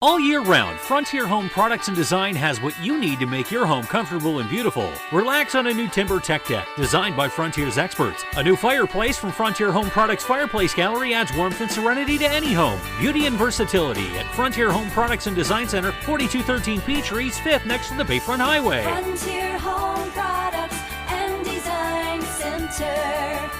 All year round, Frontier Home Products and Design has what you need to make your home comfortable and beautiful. Relax on a new timber tech deck designed by Frontier's experts. A new fireplace from Frontier Home Products Fireplace Gallery adds warmth and serenity to any home. Beauty and versatility at Frontier Home Products and Design Center, 4213 Peachtree, 5th next to the Bayfront Highway. Frontier Home Products and Design Center.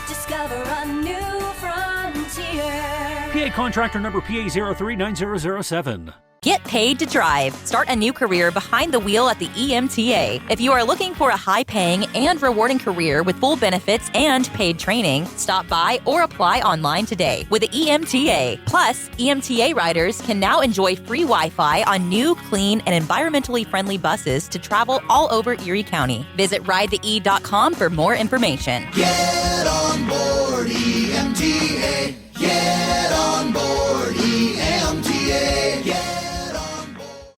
Discover a new frontier. PA contractor number PA039007. Get paid to drive. Start a new career behind the wheel at the EMTA. If you are looking for a high-paying and rewarding career with full benefits and paid training, stop by or apply online today with the EMTA. Plus, EMTA riders can now enjoy free Wi-Fi on new, clean, and environmentally friendly buses to travel all over Erie County. Visit ridethee.com for more information. Get on board EMTA. Get on board EMTA. Get on board.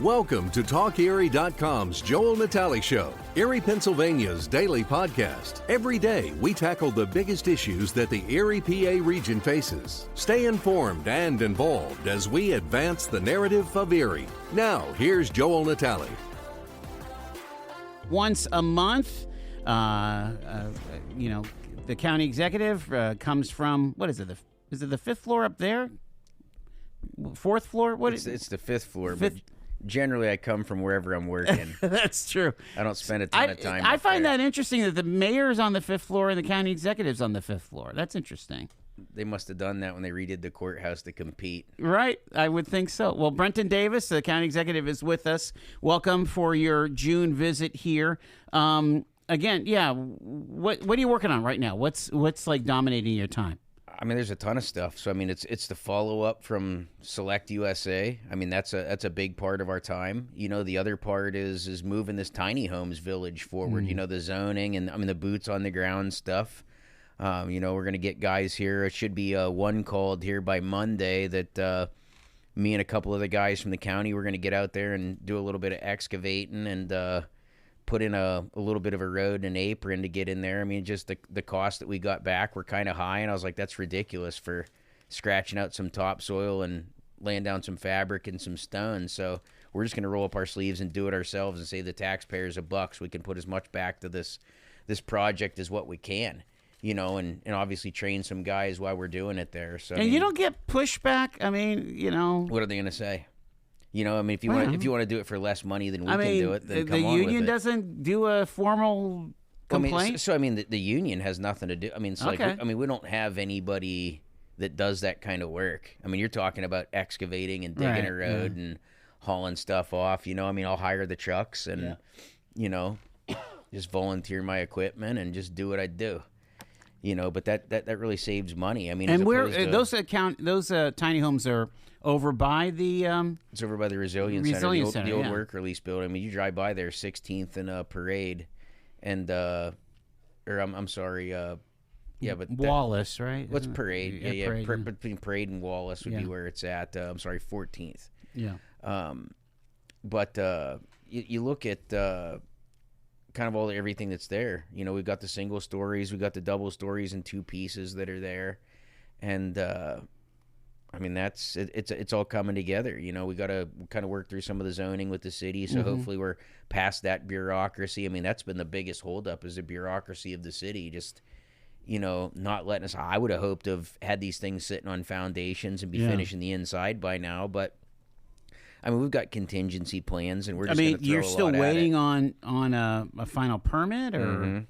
Welcome to TalkErie.com's Joel Natale Show, Erie, Pennsylvania's daily podcast. Every day, we tackle the biggest issues that the Erie, PA region faces. Stay informed and involved as we advance the narrative of Erie. Now, here's Joel Natale. Once a month, the county executive comes from, what is it? Is it the fifth floor up there? Fourth floor? It's the fifth floor, but generally I come from wherever I'm working. That's true. I don't spend a ton of time I up find there. that interesting that the mayor's on the fifth floor and the county executive's on the fifth floor. That's interesting. They must have done that when they redid the courthouse to compete. Right, I would think so. Well, Brenton Davis, the county executive, is with us. Welcome for your June visit here. Again, what are you working on right now? What's like dominating your time? I mean, there's a ton of stuff. So I mean, it's the follow up from Select USA. I mean, that's a big part of our time. You know, the other part is moving this tiny homes village forward. You know, the zoning and the boots on the ground stuff. We're going to get guys here. It should be one called here by Monday that me and a couple of the guys from the county, we're going to get out there and do a little bit of excavating and put in a little bit of a road and an apron to get in there. I mean, just the cost that we got back were kind of high, and I was like, that's ridiculous for scratching out some topsoil and laying down some fabric and some stone. So we're just going to roll up our sleeves and do it ourselves and save the taxpayers $1 so we can put as much back to this project as what we can. You know, and obviously train some guys while we're doing it there. So and you don't get pushback. I mean, what are they going to say? You know, I mean, if you want to do it for less money than we can do it, then come on with it. The union doesn't do a formal complaint. I mean, the union has nothing to do. I mean, it's like we don't have anybody that does that kind of work. I mean, you're talking about excavating and digging a road and hauling stuff off. You know, I mean, I'll hire the trucks and just volunteer my equipment and just do what I do. You know, but that really saves money. I mean, and where those tiny homes are over by the it's over by the Resilience Center, the old work release building. I mean, you drive by there 16th and Parade, and I'm sorry, but Wallace, right? What's Parade? Yeah, Parade. Between Parade and Wallace would be where it's at. 14th. Yeah. But you look at. Kind of everything that's there. You know, we've got the single stories, we've got the double stories in 2 pieces that are there, and I mean it's all coming together. You know, we got to kind of work through some of the zoning with the city, so hopefully we're past that bureaucracy. I mean, that's been the biggest holdup is the bureaucracy of the city, just not letting us. I would have hoped to have had these things sitting on foundations and be finishing the inside by now, but. I mean, we've got contingency plans, and we're just going to throw you're a still lot waiting on a final permit, or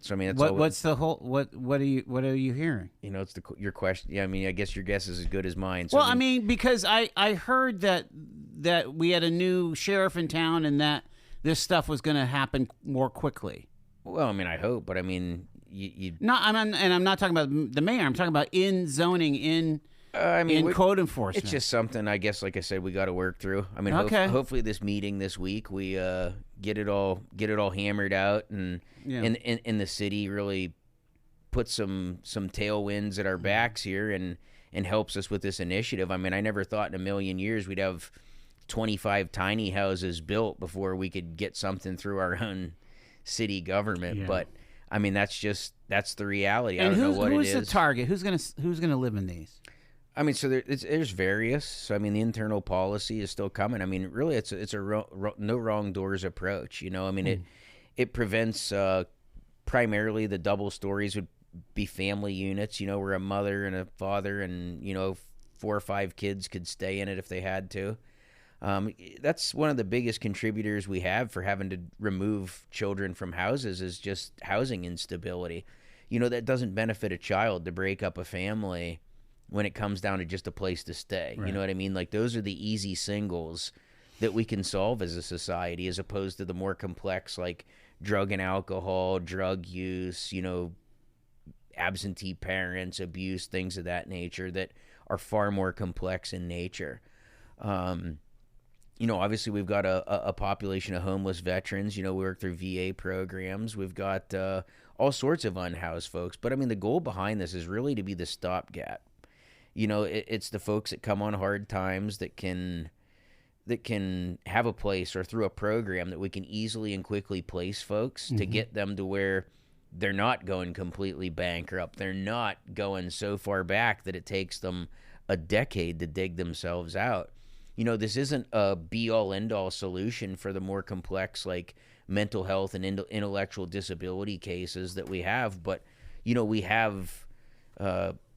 so I mean, that's what's the whole what are you hearing? You know, it's your question. Yeah, I mean, I guess your guess is as good as mine. So well, I mean, because I heard that we had a new sheriff in town, and that this stuff was going to happen more quickly. Well, I mean, I hope, but I mean, I'm not talking about the mayor. I'm talking about in zoning in code enforcement. It's just something, I guess, like I said, we got to work through. I mean, hopefully this meeting this week, we get it all hammered out, and in the city really put some tailwinds at our backs here and helps us with this initiative. I mean, I never thought in a million years we'd have 25 tiny houses built before we could get something through our own city government. But I mean, that's the reality. I And don't know what it who's is. the target? Who's gonna live in these? I mean, so there's various. So I mean, the internal policy is still coming. I mean, really, it's a no wrong doors approach. You know, I mean, it prevents primarily the double stories would be family units. You know, where a mother and a father and 4 or 5 kids could stay in it if they had to. That's one of the biggest contributors we have for having to remove children from houses is just housing instability. You know, that doesn't benefit a child to break up a family when it comes down to just a place to stay. Right. You know what I mean? Like, those are the easy singles that we can solve as a society, as opposed to the more complex, like drug and alcohol, drug use, absentee parents, abuse, things of that nature that are far more complex in nature. Obviously we've got a population of homeless veterans. We work through VA programs. We've got all sorts of unhoused folks. But I mean, the goal behind this is really to be the stopgap. It's the folks that come on hard times that can have a place, or through a program that we can easily and quickly place folks to get them to where they're not going completely bankrupt. They're not going so far back that it takes them a decade to dig themselves out. This isn't a be-all, end-all solution for the more complex, like mental health and intellectual disability cases that we have. But, we have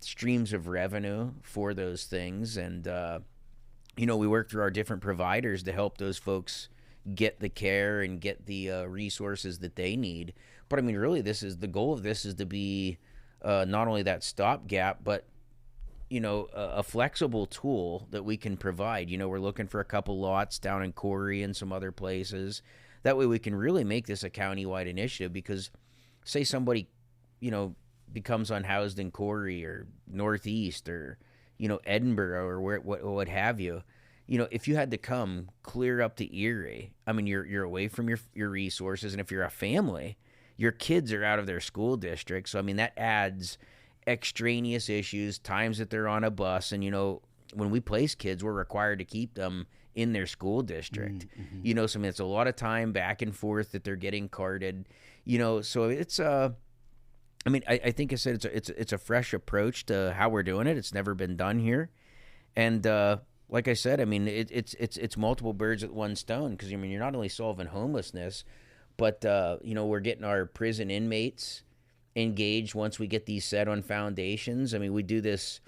streams of revenue for those things. And, we work through our different providers to help those folks get the care and get the resources that they need. But, I mean, really, the goal of this is to be not only that stopgap, but a flexible tool that we can provide. We're looking for a couple lots down in Erie and some other places. That way we can really make this a countywide initiative, because say somebody, becomes unhoused in Erie or Northeast or, Edinburgh or what have you. If you had to come clear up to Erie, I mean, you're away from your resources. And if you're a family, your kids are out of their school district. So, I mean, that adds extraneous issues, times that they're on a bus. And, when we place kids, we're required to keep them in their school district. So, I mean, it's a lot of time back and forth that they're getting carted, so it's, I mean, I think I said it's a fresh approach to how we're doing it. It's never been done here. And, like I said, I mean, it's multiple birds with one stone, because, I mean, you're not only solving homelessness, but, we're getting our prison inmates engaged once we get these set on foundations. I mean, we do this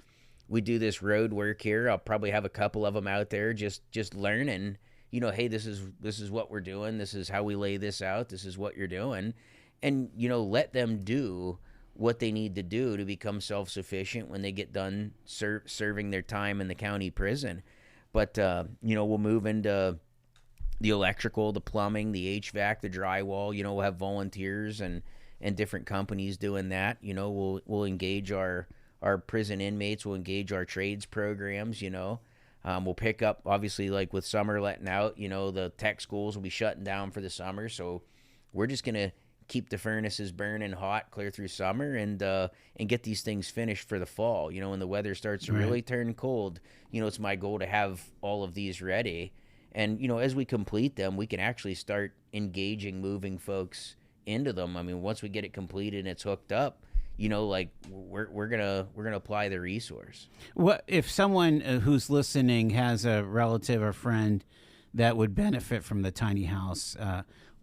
road work here. I'll probably have a couple of them out there just learning, hey, this is what we're doing. This is how we lay this out. This is what you're doing. And, let them do what they need to do to become self-sufficient when they get done serving their time in the county prison. But, we'll move into the electrical, the plumbing, the HVAC, the drywall. We'll have volunteers and different companies doing that. We'll engage our prison inmates. We'll engage our trades programs. We'll pick up, obviously, like with summer letting out, the tech schools will be shutting down for the summer. So we're just going to keep the furnaces burning hot clear through summer and get these things finished for the fall. When the weather starts to really turn cold, it's my goal to have all of these ready. And, as we complete them, we can actually start engaging, moving folks into them. I mean, once we get it completed and it's hooked up, like we're gonna apply the resource. What if someone who's listening has a relative or friend that would benefit from the tiny house?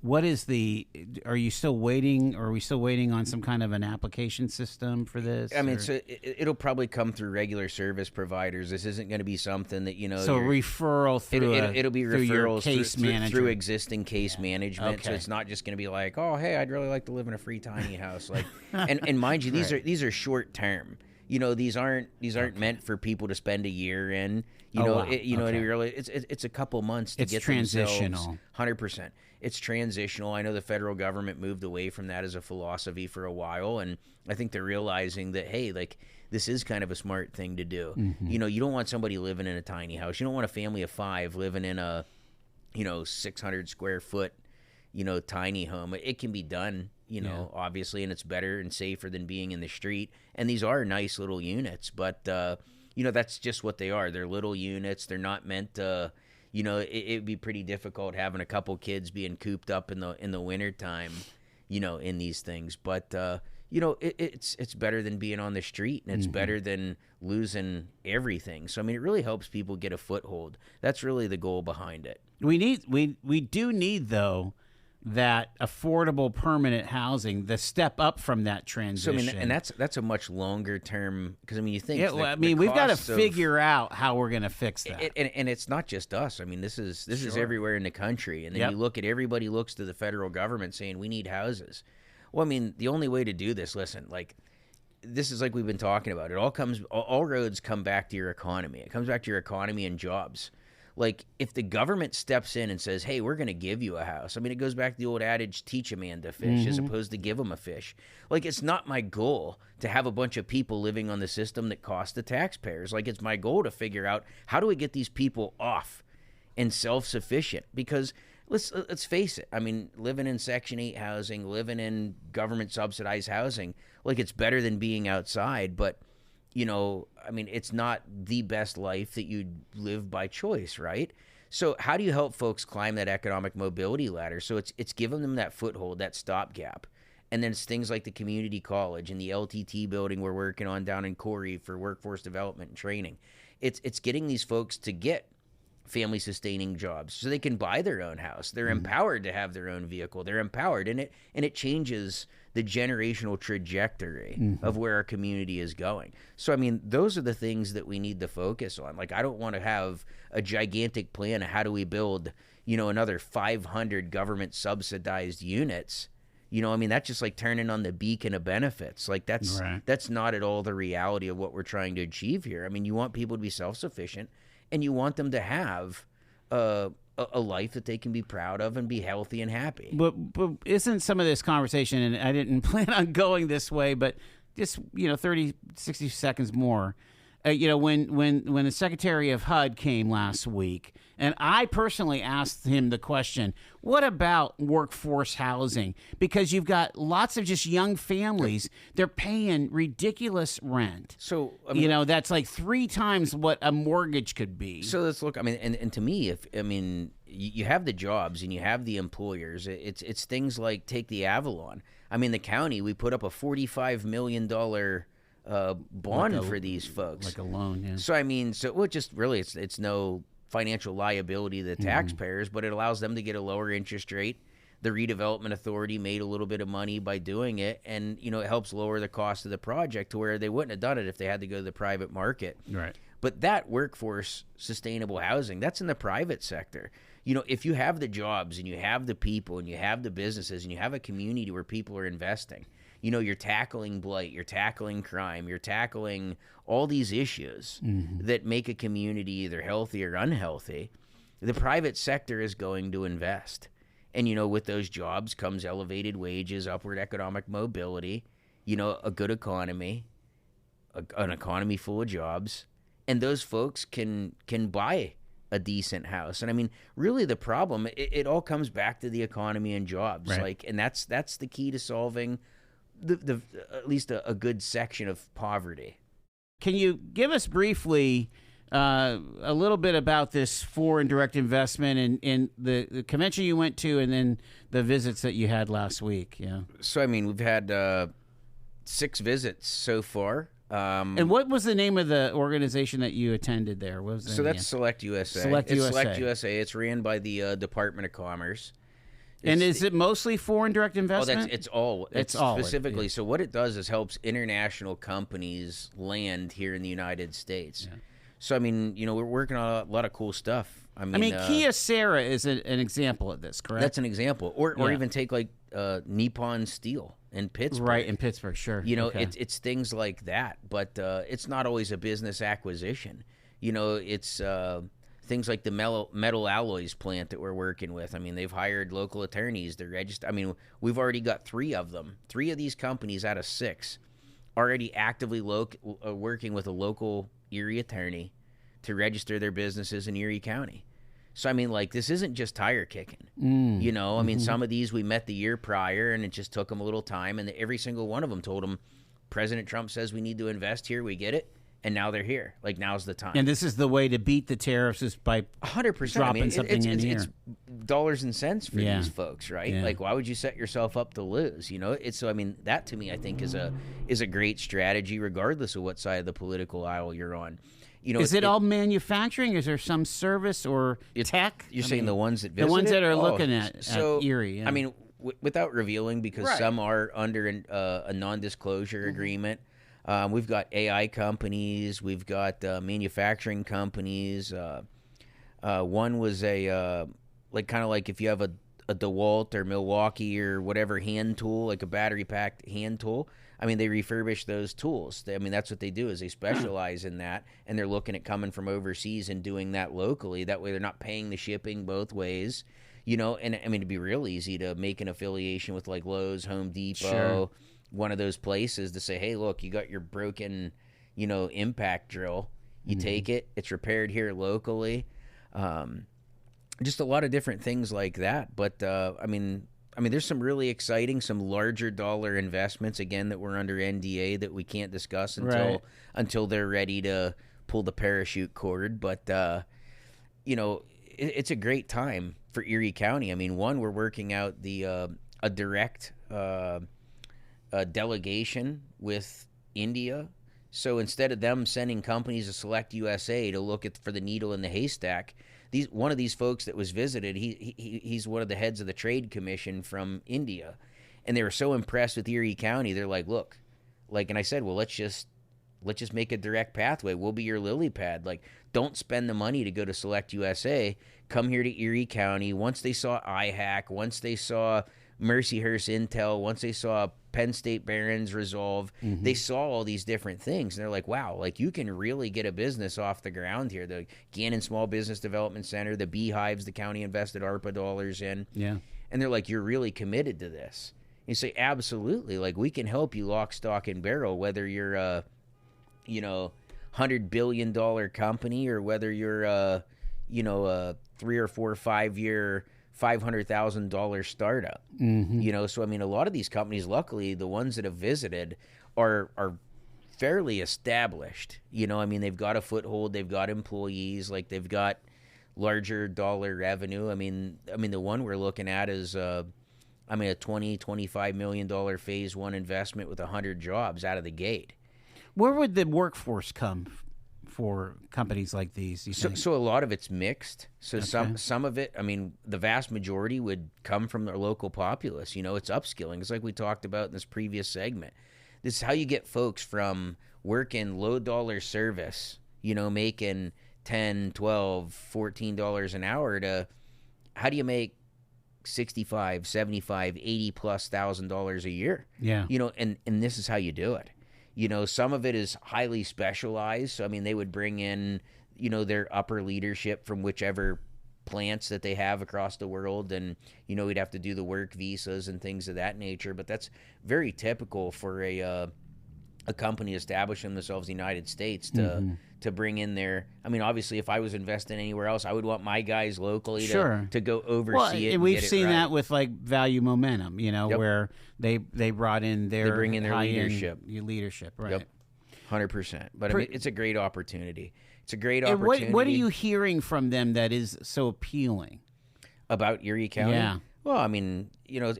Are you still waiting, or are we still waiting on some kind of an application system for this? I mean, so it'll probably come through regular service providers. This isn't going to be something that, So referral through it'll be referrals case manager. through existing case management. Okay. So it's not just going to be like, oh, hey, I'd really like to live in a free tiny house. Like, and mind you, these are short term. These aren't meant for people to spend a year in. It's a couple months to get transitional. 100%. It's transitional. I know the federal government moved away from that as a philosophy for a while, and I think they're realizing that, hey, like, this is kind of a smart thing to do. You don't want somebody living in a tiny house. You don't want a family of 5 living in a 600 square foot tiny home. It can be done, obviously, and it's better and safer than being in the street. And these are nice little units, but that's just what they are. They're little units. They're not meant to, it'd be pretty difficult having a couple kids being cooped up in the wintertime, in these things. But, it's better than being on the street, and it's better than losing everything. So, I mean, it really helps people get a foothold. That's really the goal behind it. We do need, though, that affordable permanent housing, the step up from that transition. So, I mean, and that's a much longer term, because, I mean, you think... Yeah, well, we've got to figure out how we're going to fix that. And it's not just us. I mean, this is Sure. everywhere in the country. And then you look at everybody looks to the federal government saying, we need houses. Well, I mean, the only way to do this, listen, like, this is like we've been talking about. All roads come back to your economy. It comes back to your economy and jobs. Like, if the government steps in and says, hey, we're going to give you a house. I mean, it goes back to the old adage, teach a man to fish as opposed to give him a fish. Like, it's not my goal to have a bunch of people living on the system that cost the taxpayers. Like, it's my goal to figure out, how do we get these people off and self-sufficient? Because let's face it. I mean, living in Section 8 housing, living in government-subsidized housing, like, it's better than being outside, but... I mean, it's not the best life that you'd live by choice, right? So how do you help folks climb that economic mobility ladder? So it's giving them that foothold, that stopgap. And then it's things like the community college and the LTT building we're working on down in Erie for workforce development and training. It's getting these folks to get family-sustaining jobs so they can buy their own house. They're empowered to have their own vehicle. They're empowered, and it changes the generational trajectory of where our community is going. So, I mean, those are the things that we need to focus on. Like, I don't want to have a gigantic plan of how do we build, another 500 government-subsidized units. I mean, that's just like turning on the beacon of benefits. Like, that's not at all the reality of what we're trying to achieve here. I mean, you want people to be self-sufficient, and you want them to have a life that they can be proud of and be healthy and happy. But isn't some of this conversation, and I didn't plan on going this way, but just 30, 60 seconds more. When the Secretary of HUD came last week, and I personally asked him the question, what about workforce housing? Because you've got lots of just young families, they're paying ridiculous rent. So, I mean, that's like 3 times what a mortgage could be. So let's look, I mean, and to me, you have the jobs and you have the employers. It's things like, take the Avalon. I mean, the county, we put up a $45 million bond for these folks, like a loan. Yeah. So I mean, it's no financial liability to the taxpayers, but it allows them to get a lower interest rate. The redevelopment authority made a little bit of money by doing it, and it helps lower the cost of the project to where they wouldn't have done it if they had to go to the private market. Right. But that workforce sustainable housing, that's in the private sector. If you have the jobs and you have the people and you have the businesses and you have a community where people are investing, you're tackling blight, you're tackling crime, you're tackling all these issues that make a community either healthy or unhealthy. The private sector is going to invest. And, with those jobs comes elevated wages, upward economic mobility, a good economy, an economy full of jobs. And those folks can buy a decent house. And I mean, really the problem, it all comes back to the economy and jobs. Right. And that's the key to solving the at least a good section of poverty. Can you give us briefly a little bit about this foreign direct investment and the convention you went to, and then the visits that you had last week? Yeah. So I mean, we've had 6 visits so far. And what was the name of the organization that you attended there? What was so that's Select USA. Select USA. It's ran by the Department of Commerce. And is it mostly foreign direct investment? It's all specifically. So what it does is helps international companies land here in the United States. Yeah. So I mean, we're working on a lot of cool stuff. I mean, Kyocera is an example of this, correct? That's an example, or even take like Nippon Steel in Pittsburgh. Right, in Pittsburgh, sure. It's things like that, but it's not always a business acquisition. It's things like the metal alloys plant that we're working with. I mean, they've hired local attorneys. They're registered. I mean, we've already got 3 of them. 3 of these companies out of 6 already actively working with a local Erie attorney to register their businesses in Erie County. So, I mean, like, this isn't just tire kicking. I mean, some of these we met the year prior, and it just took them a little time, and every single one of them told them, President Trump says we need to invest here. We get it. and now they're here. Like, now's the time. And this is the way to beat the tariffs is by 100%. dropping something in here. It's dollars and cents for Yeah. these folks, right? Yeah. Like, why would you set yourself up to lose? You know, it's so. I mean, that to me, I think is a great strategy, regardless of what side of the political aisle you're on. You know, Is it all manufacturing? Is there some service or tech? You're saying the ones that the ones that are visited? looking at Erie. Yeah. I mean, without revealing, because Right. some are under a non-disclosure agreement. We've got AI companies. We've got manufacturing companies. One was like kind of like if you have a DeWalt or Milwaukee or whatever hand tool, like a battery-packed hand tool. I mean, they refurbish those tools. I mean, that's what they do is they specialize in that, and they're looking at coming from overseas and doing that locally. That way they're not paying the shipping both ways, you know. And, I mean, it'd be real easy to make an affiliation with, like, Lowe's, Home Depot, Sure. one of those places to say, hey, look, you got your broken, you know, impact drill. You take it. It's repaired here locally. Just a lot of different things like that. But, I mean, there's some really exciting, some larger dollar investments, again, that we're under NDA that we can't discuss until they're ready to pull the parachute cord. But, you know, it's a great time for Erie County. I mean, one, we're working out a direct delegation with India. So instead of them sending companies to Select USA to look for the needle in the haystack, one of these folks that was visited, he's one of the heads of the Trade Commission from India, and they were so impressed with Erie County. They're like, look, like, and I said, well, let's just make a direct pathway. We'll be your lily pad. Like, don't spend the money to go to Select USA. Come here to Erie County. Once they saw IHAC, once they saw Mercyhurst Intel, once they saw Penn State Barron's Resolve, they saw all these different things, and they're like, wow, like, you can really get a business off the ground here. The Gannon Small Business Development Center, the Beehives, the county invested ARPA dollars in. Yeah. And they're like, you're really committed to this. And you say, absolutely. Like, we can help you lock, stock, and barrel, whether you're a, you know, $100 billion company or whether you're a, you know, a 3 or 4 or 5 year $500,000 startup. You know, so I mean, a lot of these companies, luckily, the ones that have visited are fairly established. You know, I mean, they've got a foothold, they've got employees, like, they've got larger dollar revenue. I mean, the one we're looking at is a $20-25 million phase one investment with 100 jobs out of the gate. Where would the workforce come for companies like these? So a lot of it's mixed. So some of it, I mean, the vast majority would come from the local populace. You know, it's upskilling. It's like we talked about in this previous segment. This is how you get folks from working low dollar service, you know, making $10, $12, $14 an hour to how do you make $65, $75, $80+ thousand a year? Yeah. You know, and this is how you do it. You know, some of it is highly specialized. So, I mean, they would bring in, you know, their upper leadership from whichever plants that they have across the world. And, you know, we'd have to do the work visas and things of that nature. But that's very typical for a company establishing themselves in the United States to bring in their, I mean, obviously, if I was investing anywhere else, I would want my guys locally to go oversee it. And we've seen that with, like, Value Momentum, you know, where they brought in their... They bring in their leadership. Leadership, right. Yep, 100%. But I mean, it's a great opportunity. It's a great opportunity. What are you hearing from them that is so appealing? About Erie County? Yeah. Well, I mean, you know,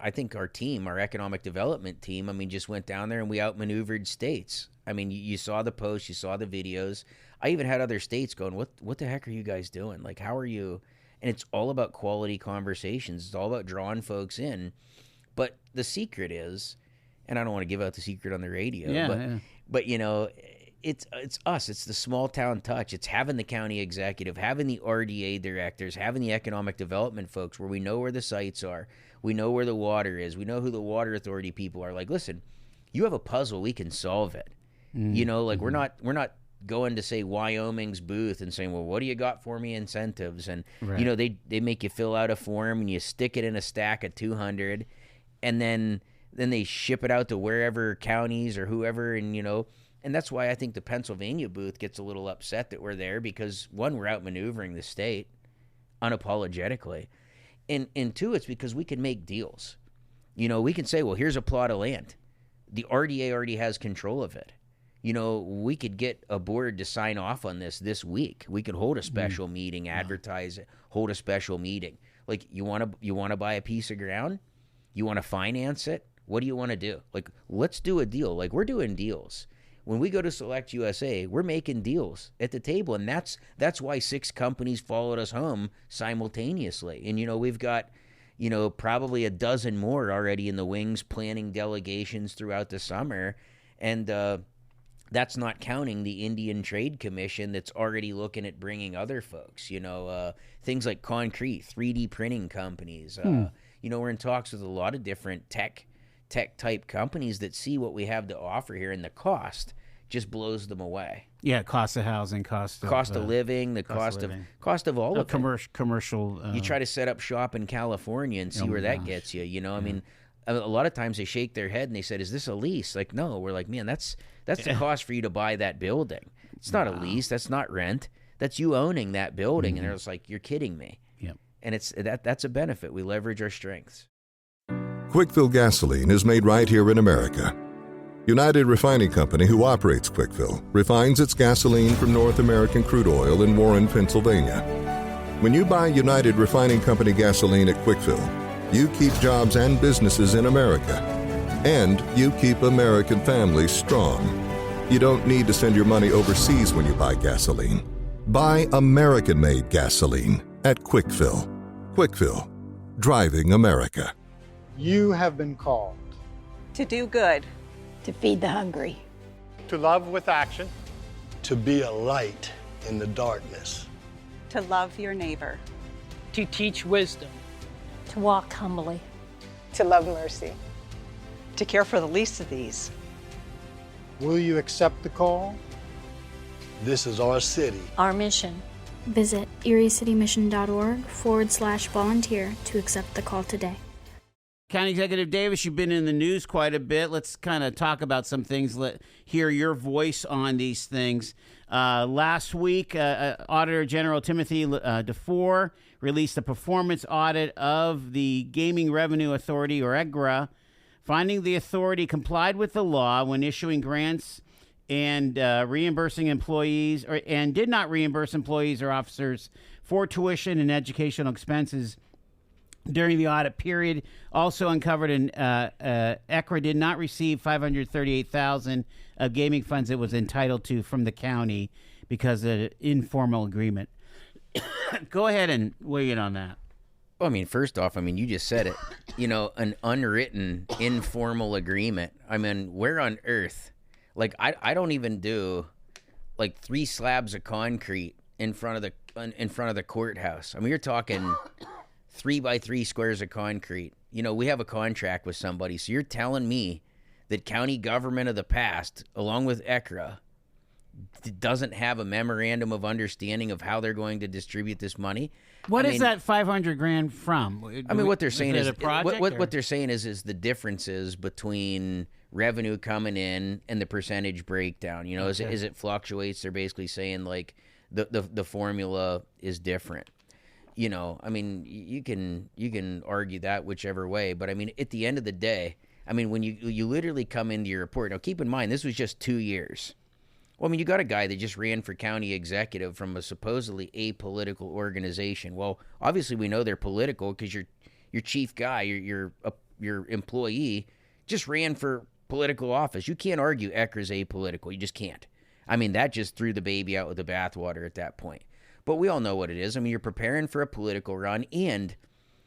I think our team, our economic development team, I mean, just went down there and we outmaneuvered states. I mean, you saw the posts, you saw the videos. I even had other states going, what the heck are you guys doing? Like, how are you? And it's all about quality conversations. It's all about drawing folks in. But the secret is, and I don't want to give out the secret on the radio, but you know, it's us. It's the small town touch. It's having the county executive, having the RDA directors, having the economic development folks where we know where the sites are. We know where the water is. We know who the water authority people are. Like, listen, you have a puzzle, we can solve it. You know, like, we're not going to, say, Wyoming's booth and saying, well, what do you got for me incentives? And, you know, they make you fill out a form and you stick it in a stack of 200 and then they ship it out to wherever counties or whoever. And, you know, and that's why I think the Pennsylvania booth gets a little upset that we're there because, one, we're outmaneuvering the state unapologetically. And two, it's because we can make deals. You know, we can say, well, here's a plot of land. The RDA already has control of it. you know, we could get a board to sign off on this week. We could hold a special meeting, advertise it, hold a special meeting. Like, you want to buy a piece of ground? You want to finance it? What do you want to do? Like, let's do a deal. Like, we're doing deals. When we go to Select USA, we're making deals at the table, and that's why 6 companies followed us home simultaneously. And, you know, we've got, you know, probably a dozen more already in the wings planning delegations throughout the summer. And that's not counting the Indian Trade Commission that's already looking at bringing other folks, you know, things like concrete, 3D printing companies. You know, we're in talks with a lot of different tech type companies that see what we have to offer here, and the cost just blows them away. Yeah, cost of housing, cost of living, the cost of all of it. Commercial. You try to set up shop in California and see where that gets you. You know, I mean, a lot of times they shake their head and they said, "Is this a lease?" Like, no. We're like, man, that's the cost for you to buy that building. It's not a lease. That's not rent. That's you owning that building. And they're just like, "You're kidding me." Yep. And that's a benefit. We leverage our strengths. Quickfill gasoline is made right here in America. United Refining Company, who operates Quickfill, refines its gasoline from North American crude oil in Warren, Pennsylvania. When you buy United Refining Company gasoline at Quickfill, you keep jobs and businesses in America, and you keep American families strong. You don't need to send your money overseas when you buy gasoline. Buy American-made gasoline at Quickfill. Quickfill, driving America. You have been called to do good, to feed the hungry, to love with action, to be a light in the darkness, to love your neighbor, to teach wisdom, to walk humbly, to love mercy, to care for the least of these. Will you accept the call? This is our city. Our mission. Visit eriecitymission.org/volunteer to accept the call today. County Executive Davis, you've been in the news quite a bit. Let's kind of talk about some things. Hear your voice on these things. Last week, Auditor General Timothy DeFore released a performance audit of the Gaming Revenue Authority, or EGRA, finding the authority complied with the law when issuing grants and reimbursing employees, and did not reimburse employees or officers for tuition and educational expenses during the audit period. Also uncovered ECRA did not receive $538,000 of gaming funds it was entitled to from the county because of an informal agreement. Go ahead and weigh in on that. Well, I mean, first off, you just said it. You know, an unwritten, informal agreement. I mean, where on earth? Like, I don't even do like 3 slabs of concrete in front of the courthouse. I mean, you're talking 3x3 squares of concrete. You know, we have a contract with somebody. So you're telling me that county government of the past, along with ECRA, doesn't have a memorandum of understanding of how they're going to distribute this money? What is that $500,000 from? What they're saying is a project, what they're saying is the differences between revenue coming in and the percentage breakdown. You know, as it fluctuates, they're basically saying like the formula is different. You know, I mean, you can argue that whichever way, but I mean, at the end of the day, I mean, when you literally come into your report, now keep in mind, this was just 2 years. Well, I mean, you got a guy that just ran for county executive from a supposedly apolitical organization. Well, obviously we know they're political because your chief guy, your employee, just ran for political office. You can't argue ECRA's apolitical. You just can't. I mean, that just threw the baby out with the bathwater at that point. But we all know what it is. I mean, you're preparing for a political run, and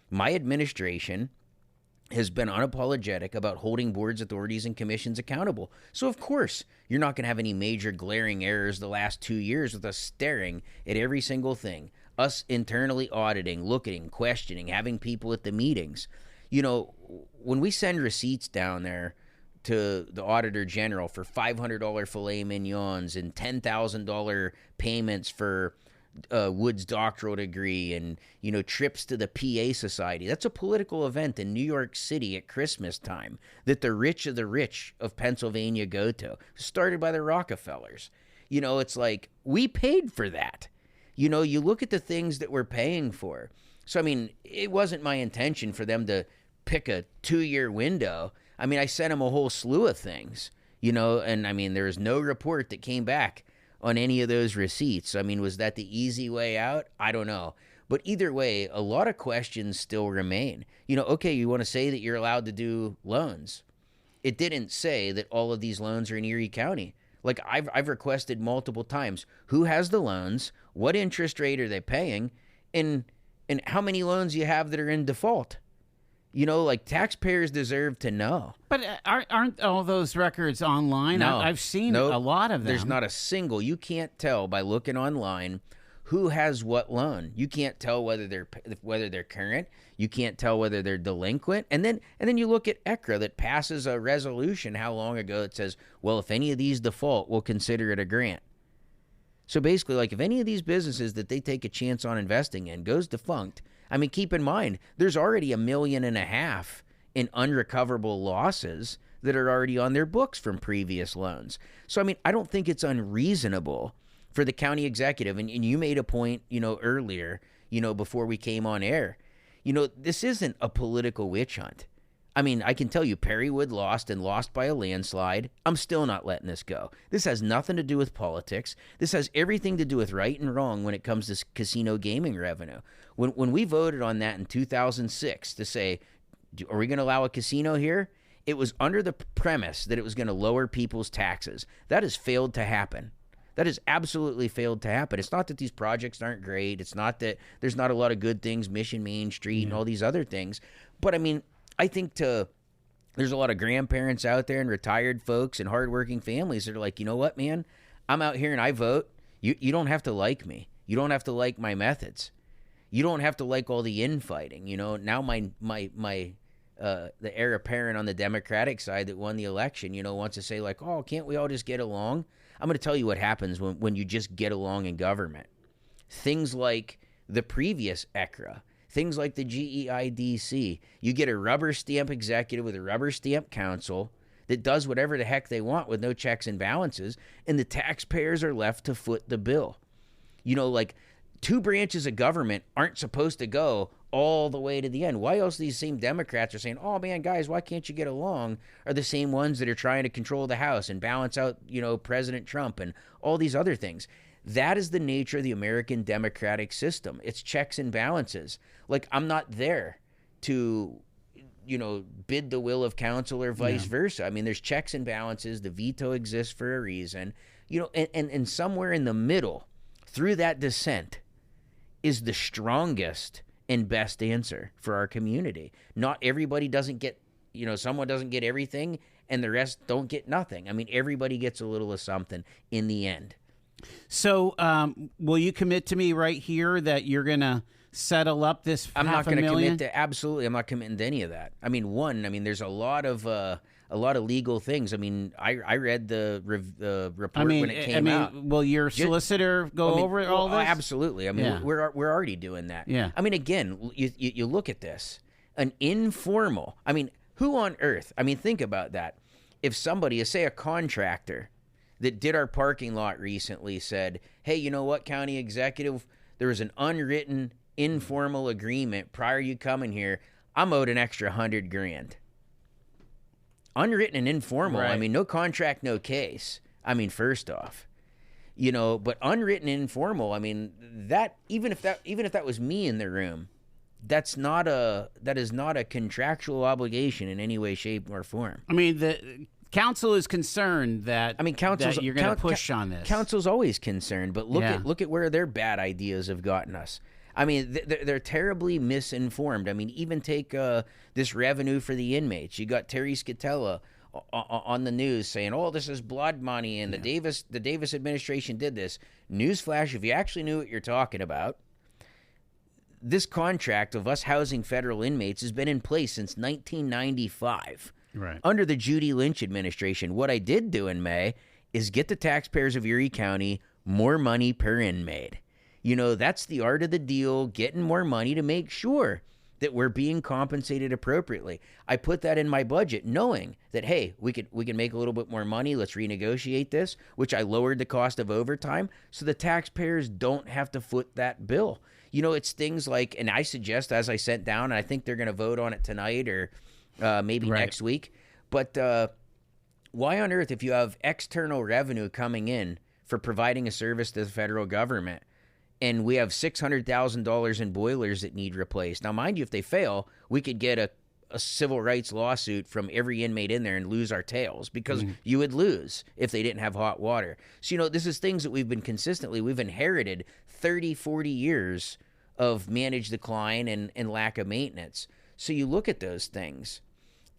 my administration has been unapologetic about holding boards, authorities, and commissions accountable. So, of course, you're not going to have any major glaring errors the last 2 years with us staring at every single thing, us internally auditing, looking, questioning, having people at the meetings. You know, when we send receipts down there to the Auditor General for $500 filet mignons and $10,000 payments for Wood's doctoral degree and, you know, trips to the PA Society. That's a political event in New York City at Christmas time that the rich of Pennsylvania go to, started by the Rockefellers. You know, it's like, we paid for that. You know, you look at the things that we're paying for. So, I mean, it wasn't my intention for them to pick a 2-year window. I mean, I sent them a whole slew of things. And I mean, there was no report that came back on any of those receipts. I mean, was that the easy way out? I don't know. But either way, a lot of questions still remain. Okay, you want to say that you're allowed to do loans. It didn't say that all of these loans are in Erie County. Like I've requested multiple times, who has the loans, what interest rate are they paying, and how many loans you have that are in default. Like taxpayers deserve to know. But aren't all those records online? No. I've seen a lot of them. There's not a single. You can't tell by looking online who has what loan. You can't tell whether they're current. You can't tell whether they're delinquent. And then you look at ECRA that passes a resolution how long ago that says, well, if any of these default, we'll consider it a grant. So basically, like if any of these businesses that they take a chance on investing in goes defunct, I mean, keep in mind, there's already $1.5 million in unrecoverable losses that are already on their books from previous loans. So, I mean, I don't think it's unreasonable for the county executive, and you made a point, earlier, before we came on air, this isn't a political witch hunt. I mean, I can tell you Perrywood lost by a landslide. I'm still not letting this go. This has nothing to do with politics. This has everything to do with right and wrong when it comes to casino gaming revenue. When we voted on that in 2006 to say, are we going to allow a casino here? It was under the premise that it was going to lower people's taxes. That has failed to happen. That has absolutely failed to happen. It's not that these projects aren't great. It's not that there's not a lot of good things, Mission Main Street and all these other things. But, I mean, I think there's a lot of grandparents out there and retired folks and hardworking families that are like, you know what, man? I'm out here and I vote. You don't have to like me. You don't have to like my methods. You don't have to like all the infighting. Now the heir apparent on the Democratic side that won the election, wants to say like, oh, can't we all just get along? I'm going to tell you what happens when you just get along in government. Things like the previous ECRA, things like the GEIDC. You get a rubber stamp executive with a rubber stamp council that does whatever the heck they want with no checks and balances, and the taxpayers are left to foot the bill. Like two branches of government aren't supposed to go all the way to the end. Why else these same Democrats are saying, oh man, guys, why can't you get along, are the same ones that are trying to control the House and balance out, President Trump and all these other things. That is the nature of the American democratic system. It's checks and balances. Like, I'm not there to, bid the will of counsel or vice versa. I mean, there's checks and balances. The veto exists for a reason, and somewhere in the middle through that dissent is the strongest and best answer for our community. Not everybody doesn't get, someone doesn't get everything and the rest don't get nothing. I mean, everybody gets a little of something in the end. So will you commit to me right here that you're going to settle up this I'm not going to $500,000? commit to, absolutely, I'm not committing to any of that. I mean, there's a lot of legal things. I mean, I read the report when it came out. Will your solicitor go over all this? Absolutely. I mean, we're already doing that. Yeah. I mean, again, you look at this, an informal. I mean, who on earth? I mean, think about that. If somebody, say a contractor that did our parking lot recently said, hey, you know what, county executive, there was an unwritten informal agreement prior to you coming here. I'm owed an extra $100,000. Unwritten and informal. Right. I mean, no contract, no case. I mean, first off, but unwritten and informal. I mean, that even if that was me in the room, that is not a contractual obligation in any way, shape, or form. I mean, the council is concerned that that you're going to push on this. Council's always concerned, but look at where their bad ideas have gotten us. I mean, they're terribly misinformed. I mean, even take this revenue for the inmates. You got Terry Scatella on the news saying, "Oh, this is blood money," and the Davis administration did this. Newsflash: if you actually knew what you're talking about, this contract of us housing federal inmates has been in place since 1995, right, under the Judy Lynch administration. What I did do in May is get the taxpayers of Erie County more money per inmate. That's the art of the deal, getting more money to make sure that we're being compensated appropriately. I put that in my budget knowing that, hey, we can make a little bit more money. Let's renegotiate this, which I lowered the cost of overtime so the taxpayers don't have to foot that bill. It's things like, and I suggest, as I sent down, and I think they're going to vote on it tonight or maybe next week, but why on earth, if you have external revenue coming in for providing a service to the federal government, and we have $600,000 in boilers that need replaced. Now, mind you, if they fail, we could get a civil rights lawsuit from every inmate in there and lose our tails, because you would lose if they didn't have hot water. So, this is things that we've inherited 30, 40 years of managed decline and lack of maintenance. So you look at those things,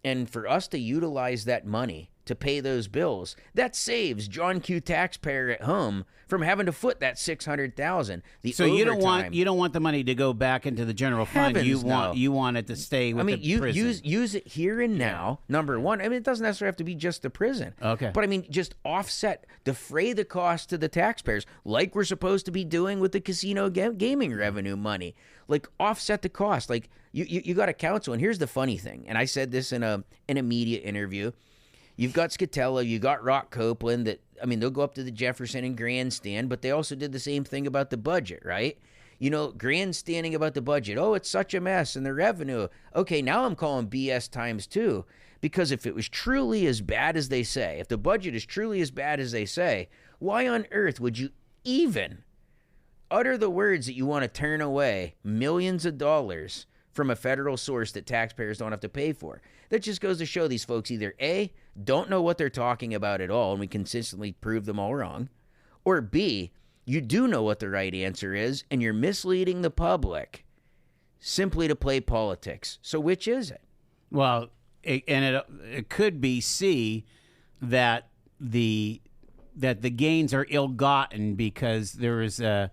and for us to utilize that money to pay those bills, that saves John Q. taxpayer at home from having to foot that $600,000. So you don't want the money to go back into the general fund. You want it to stay with the prison. use it here and now. Number one, it doesn't necessarily have to be just the prison. Okay, but just defray the cost to the taxpayers, like we're supposed to be doing with the casino gaming revenue money. Like, offset the cost. Like, you got a counsel, and here's the funny thing. And I said this in a media interview. You've got Scatella, you got Rock Copeland, they'll go up to the Jefferson and grandstand, but they also did the same thing about the budget, right? Grandstanding about the budget. Oh, it's such a mess, and the revenue. Okay, now I'm calling BS times 2, because if it was truly as bad as they say, if the budget is truly as bad as they say, why on earth would you even utter the words that you want to turn away millions of dollars from a federal source that taxpayers don't have to pay for? That just goes to show these folks either A, don't know what they're talking about at all, and we consistently prove them all wrong, or B, you do know what the right answer is, and you're misleading the public simply to play politics. So which is it? Well, it could be C, that the gains are ill-gotten because there is a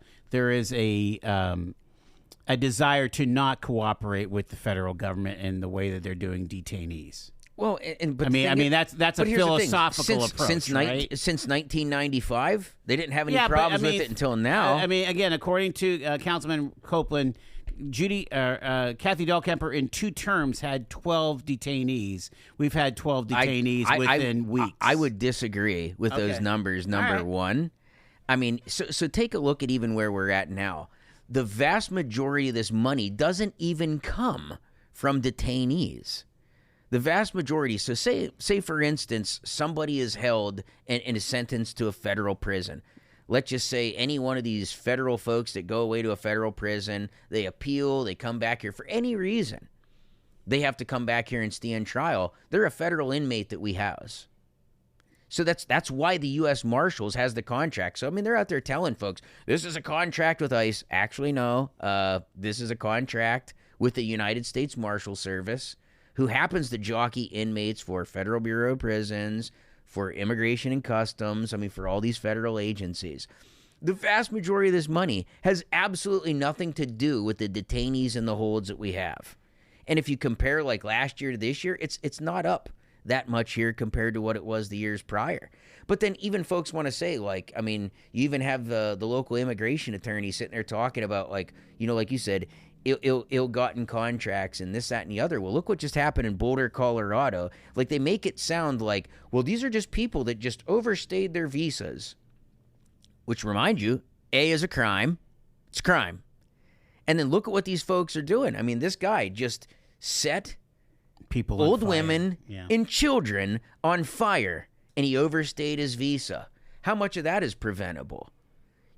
desire to not cooperate with the federal government in the way that they're doing detainees. Well, that's a philosophical approach, right? Since 1995, they didn't have any problems with it until now. Again, according to Councilman Copeland, Kathy Dahlkemper in 2 terms had 12 detainees. We've had 12 detainees within weeks. I would disagree with those numbers, number one. So take a look at even where we're at now. The vast majority of this money doesn't even come from detainees. The vast majority. So say for instance, somebody is held and is sentenced to a federal prison. Let's just say any one of these federal folks that go away to a federal prison, they appeal, they come back here for any reason. They have to come back here and stand trial. They're a federal inmate that we house. So that's why the U.S. Marshals has the contract. So, they're out there telling folks, this is a contract with ICE. Actually, no. This is a contract with the United States Marshal Service, who happens to jockey inmates for Federal Bureau of Prisons, for Immigration and Customs, for all these federal agencies. The vast majority of this money has absolutely nothing to do with the detainees in the holds that we have. And if you compare like last year to this year, it's not up that much here compared to what it was the years prior. But then even folks want to say, you even have the local immigration attorney sitting there talking about, like you said, ill-gotten contracts and this, that, and the other. Well, look what just happened in Boulder, Colorado. Like, they make it sound like, well, these are just people that just overstayed their visas, which, remind you, A, is a crime. It's a crime. And then look at what these folks are doing. This guy just set people, old women and children on fire, and he overstayed his visa. How much of that is preventable?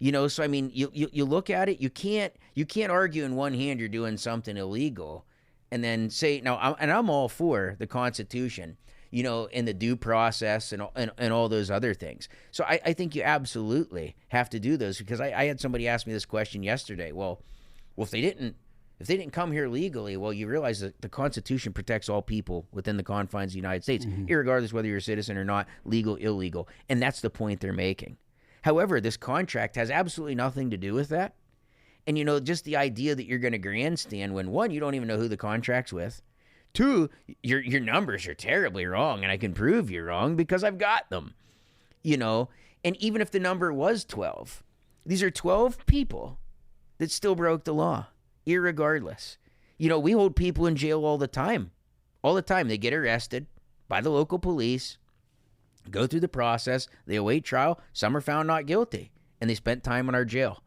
So you look at it, you can't argue in one hand you're doing something illegal, and then say I'm all for the Constitution, and the due process and all those other things. So I think you absolutely have to do those, because I had somebody ask me this question yesterday. Well, if they didn't come here legally, well, you realize that the Constitution protects all people within the confines of the United States, irregardless whether you're a citizen or not, legal, illegal, and that's the point they're making. However, this contract has absolutely nothing to do with that. And, just the idea that you're going to grandstand when, 1, you don't even know who the contract's with. 2, your numbers are terribly wrong, and I can prove you're wrong because I've got them. And even if the number was 12, these are 12 people that still broke the law, irregardless. We hold people in jail all the time. All the time. They get arrested by the local police, go through the process, they await trial, some are found not guilty, and they spent time in our jail.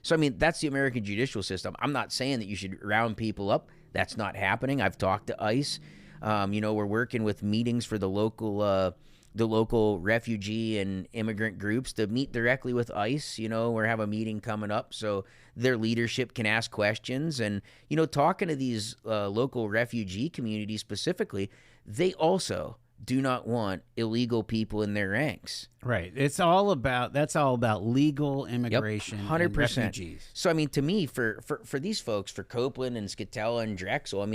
So, that's the American judicial system. I'm not saying that you should round people up. That's not happening. I've talked to ICE. We're working with meetings for the local the local refugee and immigrant groups to meet directly with ICE, or have a meeting coming up so their leadership can ask questions. And, talking to these local refugee communities specifically, they also do not want illegal people in their ranks. Right. That's all about legal immigration. Yep, 100%. And refugees. So, to me, for these folks, for Copeland and Scatella and Drexel,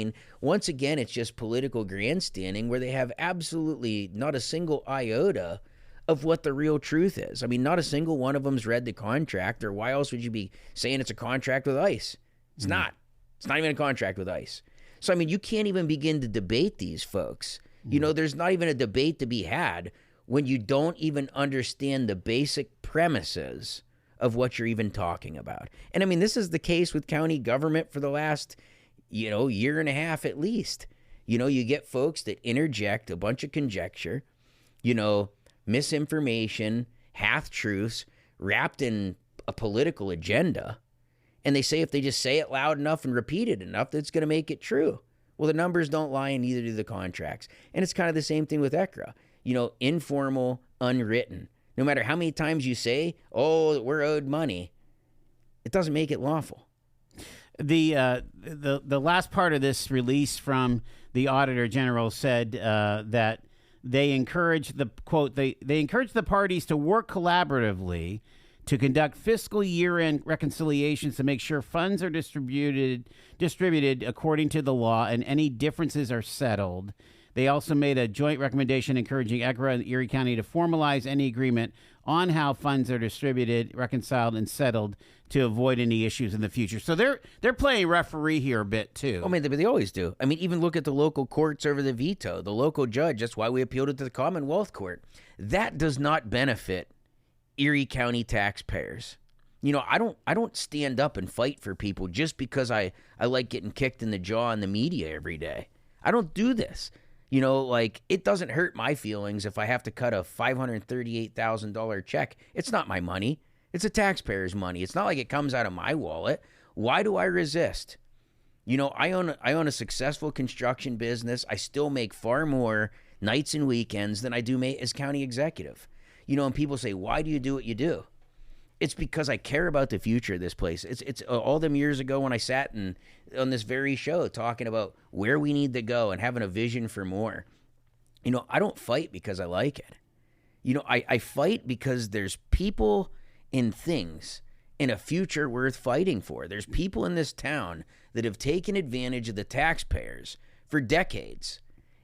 once again, it's just political grandstanding where they have absolutely not a single iota of what the real truth is. Not a single one of them's read the contract, or why else would you be saying it's a contract with ICE? It's not. It's not even a contract with ICE. So, you can't even begin to debate these folks. There's not even a debate to be had when you don't even understand the basic premises of what you're even talking about. And this is the case with county government for the last, year and a half at least. You get folks that interject a bunch of conjecture, misinformation, half-truths wrapped in a political agenda. And they say if they just say it loud enough and repeat it enough, that's going to make it true. Well, the numbers don't lie, and neither do the contracts. And it's kind of the same thing with ECRA. Informal, unwritten. No matter how many times you say, oh, we're owed money, it doesn't make it lawful. The last part of this release from the Auditor General said that they encourage they encourage the parties to work collaboratively to conduct fiscal year-end reconciliations to make sure funds are distributed according to the law and any differences are settled. They also made a joint recommendation encouraging ECRA and Erie County to formalize any agreement on how funds are distributed, reconciled, and settled to avoid any issues in the future. So they're playing referee here a bit, too. They always do. Even look at the local courts over the veto. The local judge, that's why we appealed it to the Commonwealth Court. That does not benefit Erie County taxpayers. I don't stand up and fight for people just because I like getting kicked in the jaw in the media every day. I don't do this. It doesn't hurt my feelings if I have to cut a $538,000 check. It's not my money. It's a taxpayer's money. It's not like it comes out of my wallet. Why do I resist? I own a successful construction business. I still make far more nights and weekends than I do as county executive. And people say, why do you do what you do? It's because I care about the future of this place. It's all them years ago when I sat on this very show talking about where we need to go and having a vision for more. I don't fight because I like it. I fight because there's people and things in a future worth fighting for. There's people in this town that have taken advantage of the taxpayers for decades.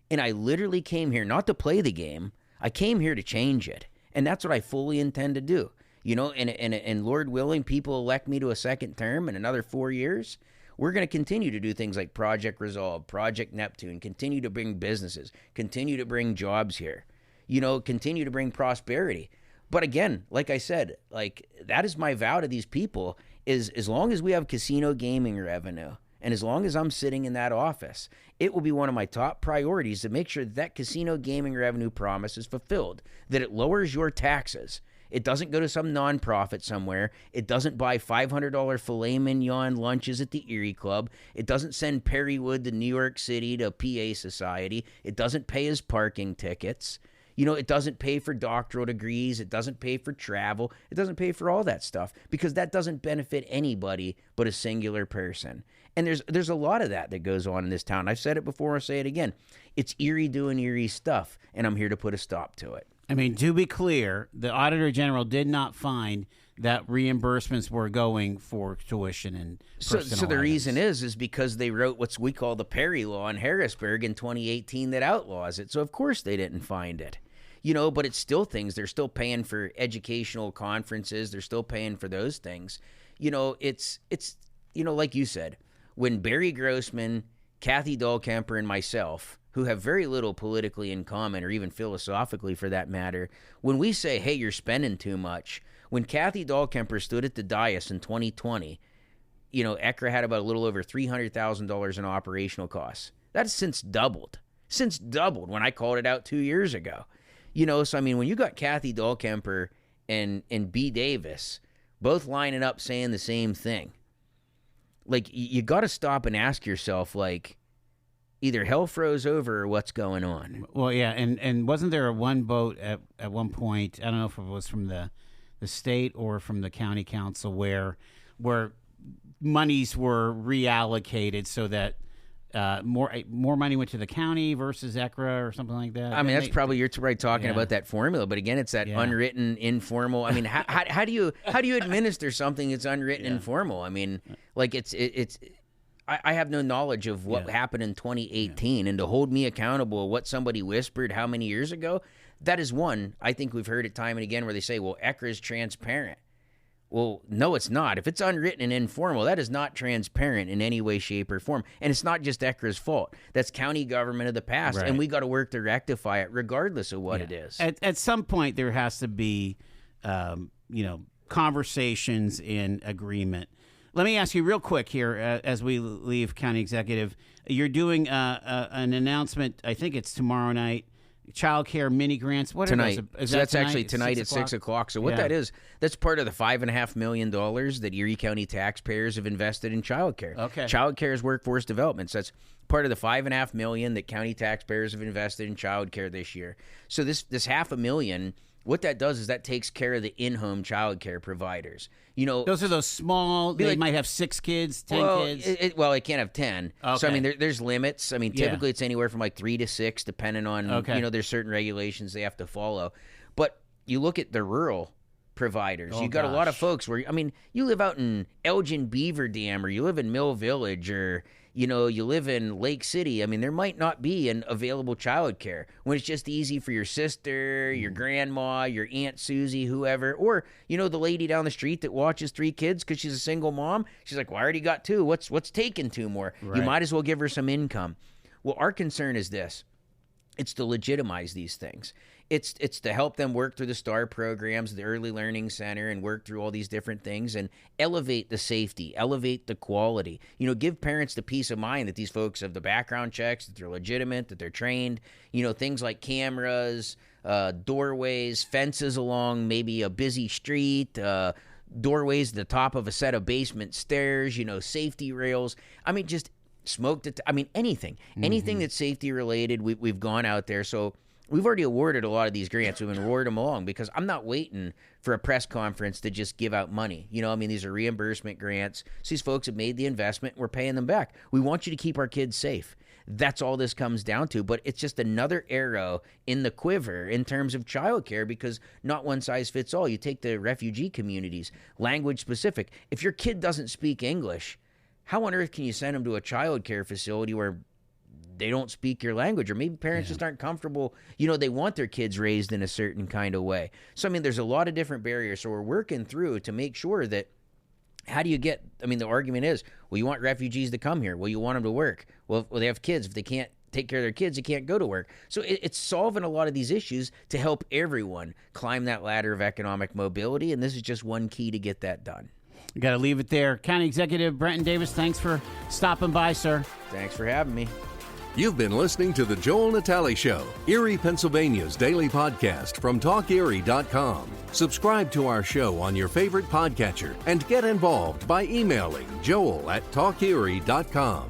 And I literally came here not to play the game. I came here to change it. And that's what I fully intend to do. And Lord willing, people elect me to a second term in another 4 years. We're going to continue to do things like Project Resolve, Project Neptune, continue to bring businesses, continue to bring jobs here, continue to bring prosperity. But again, like I said, that is my vow to these people is as long as we have casino gaming revenue and as long as I'm sitting in that office, it will be one of my top priorities to make sure that casino gaming revenue promise is fulfilled, that it lowers your taxes. It doesn't go to some nonprofit somewhere. It doesn't buy $500 filet mignon lunches at the Erie Club. It doesn't send Perry Wood to New York City to PA Society. It doesn't pay his parking tickets. It doesn't pay for doctoral degrees. It doesn't pay for travel. It doesn't pay for all that stuff because that doesn't benefit anybody but a singular person. And there's a lot of that goes on in this town. I've said it before, I'll say it again. It's Erie doing Erie stuff, and I'm here to put a stop to it. To be clear, the Auditor General did not find that reimbursements were going for tuition and personal So the reason is because they wrote what we call the Perry Law in Harrisburg in 2018 that outlaws it. So of course they didn't find it. But it's still things. They're still paying for educational conferences. They're still paying for those things. It's like you said, when Barry Grossman, Kathy Dahlkemper, and myself, who have very little politically in common or even philosophically for that matter, when we say, hey, you're spending too much, when Kathy Dahlkemper stood at the dais in 2020, ECRA had about a little over $300,000 in operational costs. That's since doubled when I called it out 2 years ago. So when you got Kathy Dahlkemper and B. Davis both lining up saying the same thing, you got to stop and ask yourself, either hell froze over or what's going on. Well, yeah, and wasn't there one boat at one point? I don't know if it was from the state or from the county council where monies were reallocated so that more money went to the county versus ECRA or something like that. I mean, that's probably you're right talking about that formula, but again, it's that unwritten, informal. I mean, how do you administer something that's unwritten, informal? I mean, like it's. I have no knowledge of what happened in 2018, and to hold me accountable, what somebody whispered how many years ago, that is one. I think we've heard it time and again where they say, well, ECRA is transparent. Well, no, it's not. If it's unwritten and informal, that is not transparent in any way, shape, or form. And it's not just ECRA's fault. That's county government of the past, and we got to work to rectify it regardless of what it is. At some point, there has to be, conversations in agreement. Let me ask you real quick here as we leave County Executive. You're doing an announcement, I think it's tomorrow night, child care mini grants. What tonight. Is so that that's tonight actually tonight at 6 o'clock. So what that is, that's part of the $5.5 million that Erie County taxpayers have invested in child care. Okay. Child care is workforce development. So that's part of the $5.5 million that county taxpayers have invested in child care this year. So this $500,000, what that does is that takes care of the in-home child care providers. Those are those small. They might have 6 kids, 10 kids. It can't have 10. Okay. So I mean, there's limits. I mean, typically it's anywhere from like 3 to 6, depending on there's certain regulations they have to follow. But you look at the rural providers. You got a lot of folks where you live out in Elgin Beaver Dam, or you live in Mill Village, or you live in Lake City. I mean, there might not be an available child care when it's just easy for your sister, your grandma, your Aunt Susie, whoever, or, the lady down the street that watches 3 kids because she's a single mom. She's like, well, I already got 2. What's taking 2 more? Right. You might as well give her some income. Well, our concern is this. It's to legitimize these things. It's to help them work through the STAR programs, the Early Learning Center, and work through all these different things and elevate the safety, elevate the quality. Give parents the peace of mind that these folks have the background checks, that they're legitimate, that they're trained. Things like cameras, doorways, fences along maybe a busy street, doorways at the top of a set of basement stairs, safety rails. I mean, just smoke anything that's safety related. We've gone out there. So we've already awarded a lot of these grants. We've been awarded them along because I'm not waiting for a press conference to just give out money. These are reimbursement grants. So these folks have made the investment. We're paying them back. We want you to keep our kids safe. That's all this comes down to. But it's just another arrow in the quiver in terms of childcare, because not one size fits all. You take the refugee communities, language specific. If your kid doesn't speak English, how on earth can you send them to a child care facility where they don't speak your language, or maybe parents just aren't comfortable? They want their kids raised in a certain kind of way. So, there's a lot of different barriers. So we're working through to make sure that how do you get, the argument is, well, you want refugees to come here. Well, you want them to work. Well, they have kids. If they can't take care of their kids, they can't go to work. So it's solving a lot of these issues to help everyone climb that ladder of economic mobility. And this is just one key to get that done. We got to leave it there. County Executive Brenton Davis, thanks for stopping by, sir. Thanks for having me. You've been listening to The Joel Natale Show, Erie, Pennsylvania's daily podcast from TalkErie.com. Subscribe to our show on your favorite podcatcher and get involved by emailing joel@TalkErie.com.